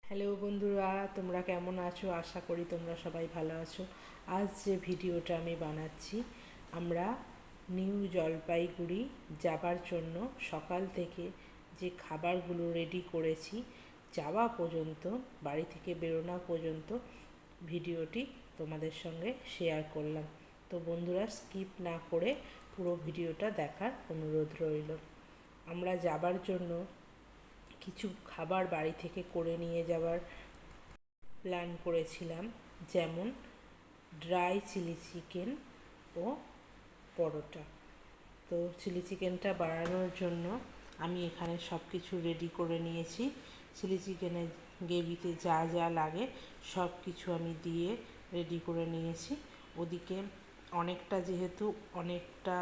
Hello বন্ধুরা, তোমরা কেমন আছো? আশা করি তোমরা সবাই ভালো আছো। আজ যে ভিডিওটা আমি বানাচ্ছি, আমরা নিউ জলপাইগুড়ি যাবার জন্য সকাল থেকে যে খাবারগুলো রেডি করেছি, যাওয়া পর্যন্ত, বাড়ি থেকে বেরোনো পর্যন্ত ভিডিওটি তোমাদের সঙ্গে শেয়ার করলাম। তো বন্ধুরা, স্কিপ না করে পুরো ভিডিওটা দেখার অনুরোধ রইল। আমরা যাবার জন্য কিছু খাবার বাড়ি থেকে করে নিয়ে যাওয়ার প্ল্যান করেছিলাম, যেমন ড্রাই চিলি চিকেন ও পরোটা। তো চিলি চিকেনটা বানানোর জন্য আমি এখানে সব কিছু রেডি করে নিয়েছি। চিলি চিকেনের গ্রেভিতে যা যা লাগে সব কিছু আমি দিয়ে রেডি করে নিয়েছি। ওদিকে যেহেতু অনেকটা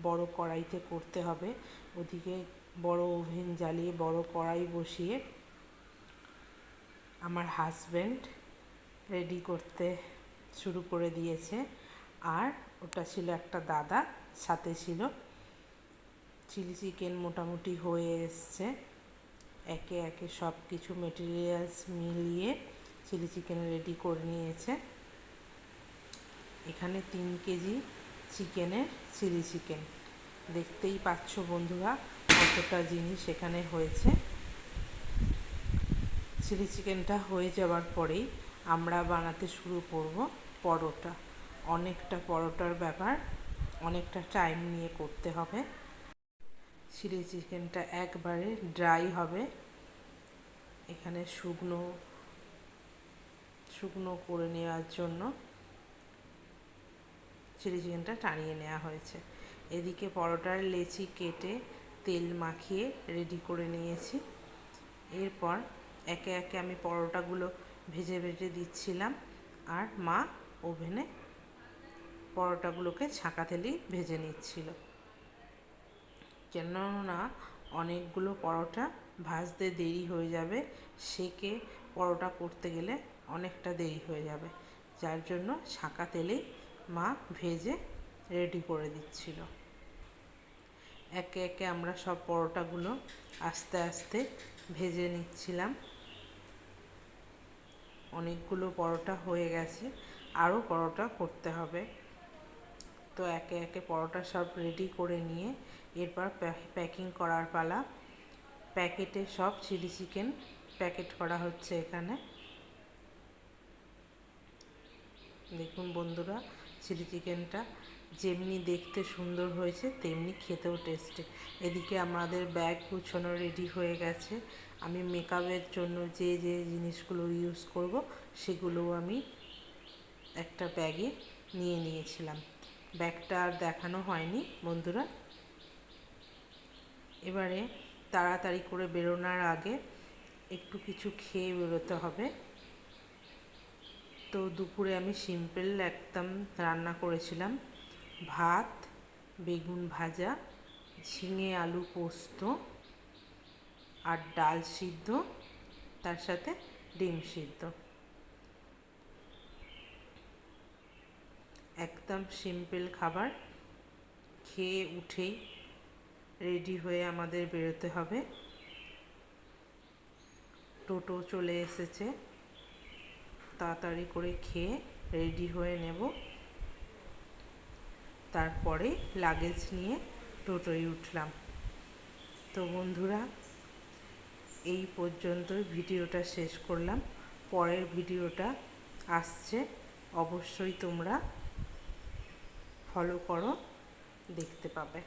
বড় কড়াইতে করতে হবে, ওদিকে বড় ওভেন জ্বালিয়ে বড় কড়াই বসিয়ে আমার হাজব্যান্ড রেডি করতে শুরু করে দিয়েছে। আর ওটা ছিল একটা দাদা, সাথে ছিল। চিলি চিকেন মোটামুটি হয়ে এসছে। একে একে সব কিছু মেটেরিয়ালস মিলিয়ে চিলি চিকেন রেডি করে নিয়েছে। এখানে 3 কেজি চিকেনের চিলি চিকেন। দেখতেই পাচ্ছ বন্ধুরা কতটা জিনিস এখানে হয়েছে। চিলি চিকেনটা হয়ে যাওয়ার পরেই আমরা বানাতে শুরু করব পরোটা। অনেকটা পরোটার ব্যাপার, অনেকটা টাইম নিয়ে করতে হবে। চিলি চিকেনটা একবারে ড্রাই হবে। এখানে শুকনো করে নেওয়ার জন্য চিলি চিকেনটা টানিয়ে নেওয়া হয়েছে। এদিকে পরোটার লেচি কেটে তেল মাখিয়ে রেডি করে নিয়েছি। এরপর একে একে আমি পরোটাগুলো ভেজে ভেজে দিচ্ছিলাম, আর মা ওভেনে পরোটাগুলোকে ছাঁকা তেলেই ভেজে নিচ্ছিল। কেননা অনেকগুলো পরোটা ভাজতে দেরি হয়ে যাবে, সেকে পরোটা করতে গেলে অনেকটা দেরি হয়ে যাবে, যার জন্য ছাঁকা তেলেই মা ভেজে রেডি করে দিচ্ছিল। একে একে আমরা সব পরোটাগুলো আস্তে আস্তে ভেজে নিচ্ছিলাম। অনেকগুলো পরোটা হয়ে গেছে, আরও পরোটা করতে হবে। তো একে একে পরোটা সব রেডি করে নিয়ে এরপর প্যাকিং করার পালা। প্যাকেটে সব চিলি চিকেন প্যাকেট করা হচ্ছে এখানে। দেখুন বন্ধুরা, চিলি চিকেনটা যেমনি দেখতে সুন্দর হয়েছে তেমনি খেতেও টেস্টি। এদিকে আমাদের ব্যাগ গুছানো রেডি হয়ে গেছে। আমি মেকআপের জন্য যে যে জিনিসগুলো ইউজ করব সেগুলোও আমি একটা ব্যাগে নিয়ে নিয়েছিলাম। ব্যাগটা আর দেখানো হয়নি বন্ধুরা। এবারে তাড়াতাড়ি করে বেরোনোর আগে একটু কিছু খেয়ে বেরোতে হবে। তো দুপুরে আমি সিম্পল একদম রান্না করেছিলাম, ভাত, বেগুন ভাজা, ঝিঙে আলু পোস্ত আর ডাল সিদ্ধ, তার সাথে ডিম সিদ্ধ। একদম সিম্পল খাবার। খেয়ে উঠেই রেডি হয়ে আমাদের বেরোতে হবে। টোটো চলে এসেছে, তাড়াতাড়ি করে খেয়ে রেডি হয়ে নেব। তারপরে লাগেজ নিয়ে টোটোয় উঠলাম। তো বন্ধুরা, এই পর্যন্তই ভিডিওটা শেষ করলাম। পরের ভিডিওটা আসছে, অবশ্যই তোমরা ফলো করো, দেখতে পাবে।